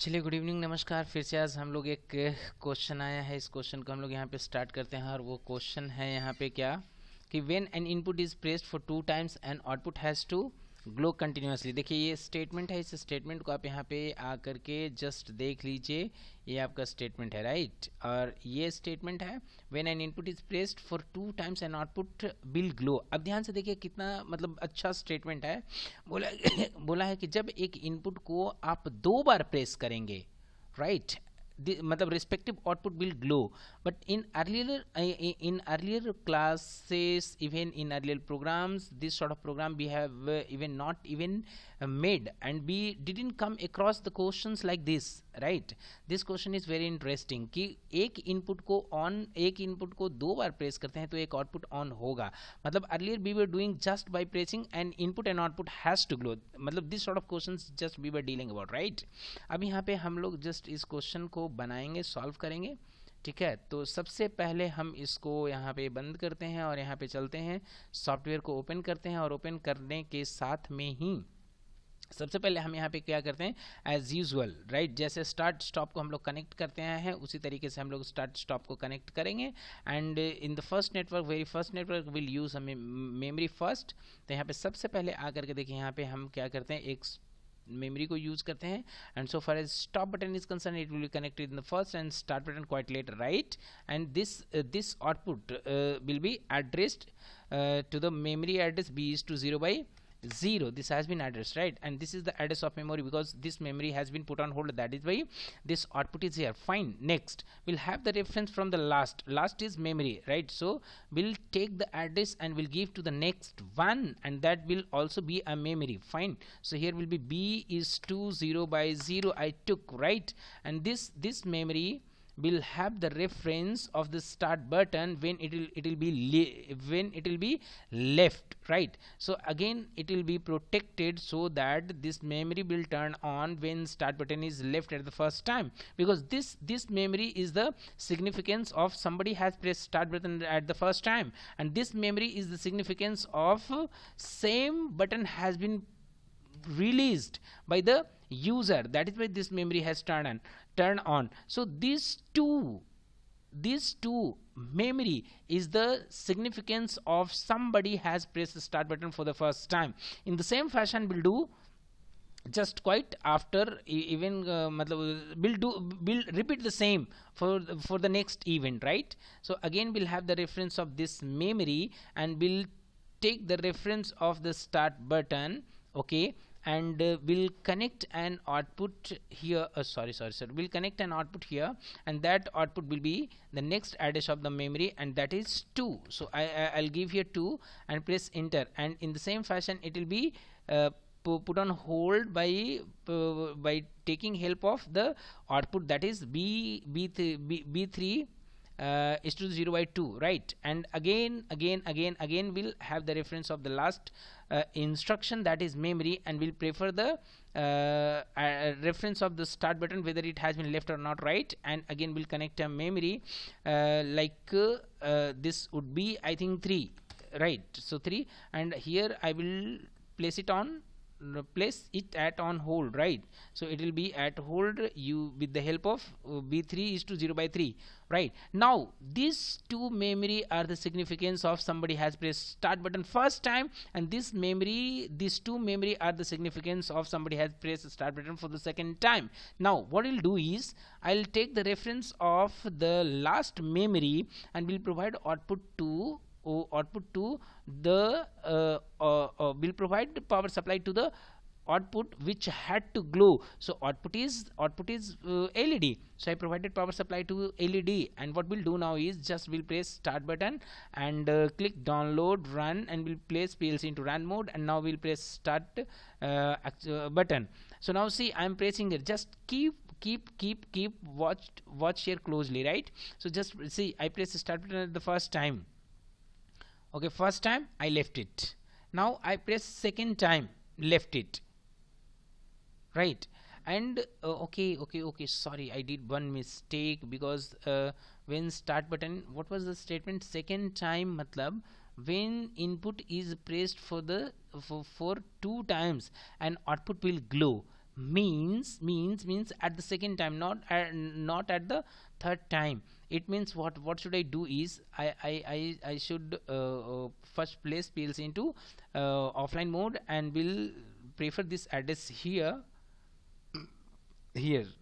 चलिए, good evening, नमस्कार। फिर से आज हम लोग एक क्वेश्चन आया है। इस क्वेश्चन को हम लोग यहाँ पे स्टार्ट करते हैं और वो क्वेश्चन है यहाँ पे क्या कि when an input is pressed for 2 times and output has to glow continuously. देखिए ये स्टेटमेंट है, इस स्टेटमेंट को आप यहाँ पे आ करके जस्ट देख लीजिए। ये आपका स्टेटमेंट है, राइट। और ये स्टेटमेंट है when an input is pressed for 2 times and output will glow. अब ध्यान से देखिए कितना मतलब अच्छा स्टेटमेंट है। बोला बोला है कि जब एक इनपुट को आप 2 बार प्रेस करेंगे, राइट, मतलब respective output will glow, but in earlier classes, even in earlier programs, this sort of program we have even not even made, and we didn't come across the questions like this, right? This question is very interesting कि एक input को 2 बार press करते हैं तो एक output on होगा। मतलब earlier we were doing just by pressing and input and output has to glow. मतलब this sort of questions just we were dealing about, right. अब यहाँ पे हम लोग जस्ट इस क्वेश्चन को बनाएंगे, सॉल्व करेंगे, ठीक है। तो सबसे पहले हम इसको यहाँ पे बंद करते हैं और यहाँ पे चलते हैं, सॉफ्टवेयर को ओपन करते हैं और ओपन करने के साथ में ही सबसे पहले हम यहाँ पे क्या करते हैं, एज यूजुअल, राइट, जैसे स्टार्ट स्टॉप को हम लोग कनेक्ट करते हैं उसी तरीके से हम लोग स्टार्ट स्टॉप को कनेक्ट करेंगे। And in the first network, very first network will use memory first. तो यहाँ पे सबसे पहले आकर के देखिए यहाँ पे हम क्या करते हैं, एक memory को use करते हैं, and so far as stop button is concerned it will be connected in the first and start button quite later, right? And this output will be addressed to the memory address b is to 0 by 0. This has been addressed, right? And this is the address of memory because this memory has been put on hold, that is why this output is here. Fine. Next we'll have the reference from the last is memory, right? So we'll take the address and we'll give to the next one, and that will also be a memory. Fine. So here will be b is to 0 by 0 I took, right? And this memory will have the reference of the start button when it will be left, right? So again it will be protected so that this memory will turn on when start button is left at the first time, because this memory is the significance of somebody has pressed start button at the first time, and this memory is the significance of same button has been released by the user, that is why this memory has turned on. So these two memory is the significance of somebody has pressed the start button for the first time. In the same fashion we'll do just quite after even we'll repeat the same for the next event, right? So again we'll have the reference of this memory and we'll take the reference of the start button, okay, and we'll connect an output here, sorry, we'll connect an output here, and that output will be the next address of the memory, and that is 2. So I'll give here 2 and press enter, and in the same fashion it will be put on hold by taking help of the output, that is b3 is to 0 by 2, right? And again we'll have the reference of the last instruction, that is memory, and we'll prefer the reference of the start button whether it has been left or not, right? And again we'll connect a memory this would be I think 3, right? So 3, and here I will place it at on hold, right? So it will be at hold you with the help of b3 is to 0 by 3, right? Now these two memory are the significance of somebody has pressed start button first time, and these two memory are the significance of somebody has pressed start button for the second time. Now what I'll do is I'll take the reference of the last memory and will provide output to the will provide the power supply to the output which had to glow. So output is LED. So I provided power supply to LED, and what we'll do now is just we'll press start button and click download run, and we'll place PLC into run mode, and now we'll press start button. So now see I'm pressing it, just keep watch here closely, right? So just see I press start button at the first time. Okay, first time I left it, now I press second time, left it, right? And okay, sorry, I did one mistake, because when start button, what was the statement? Second time matlab when input is pressed for 2 times and output will glow. means at the second time, not at the third time. It means what should I do is I should first place PLC into offline mode, and will prefer this address here,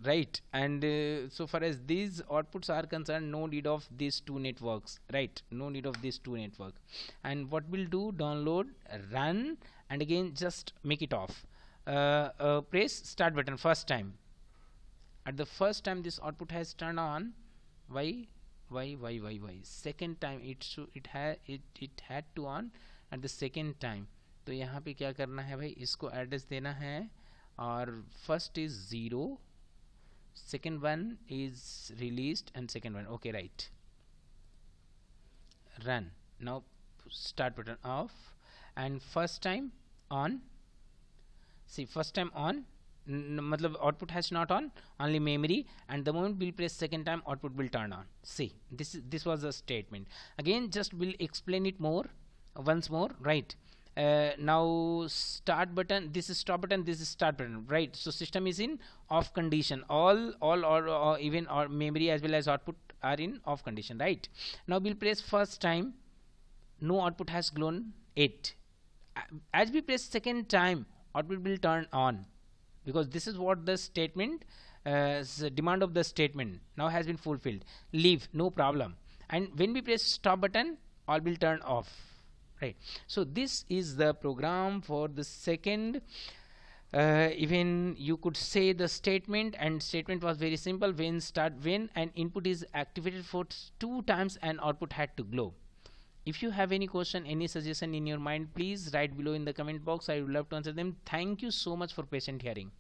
right? And so far as these outputs are concerned, no need of these two networks, right? No need of these two networks. And what we'll do, download, run, and again just make it off. Press start button first time. At the first time this output has turned on. Why? Second time it had to on at the second time. तो यहाँ पे क्या करना है भाई, इसको address देना है, और first is 0, second one is released, and second one, okay, right. Run. Now start button off, and first time on. See, first time on, matlab output has not on, only memory, and the moment we'll press second time, output will turn on. See, this was a statement. Again, just we'll explain it more once more, right? Now start button, this is stop button, this is start button, right? So system is in off condition, all or even or memory as well as output are in off condition, right? Now we'll press first time, no output has grown 8. As we press second time, output will turn on, because this is what the statement demand of the statement now has been fulfilled. Leave, no problem. And when we press stop button, all will turn off, right? So this is the program for the second, even you could say the statement, and statement was very simple. When an input is activated for 2 times, an output had to glow. If you have any question, any suggestion in your mind, please write below in the comment box. I would love to answer them. Thank you so much for patient hearing.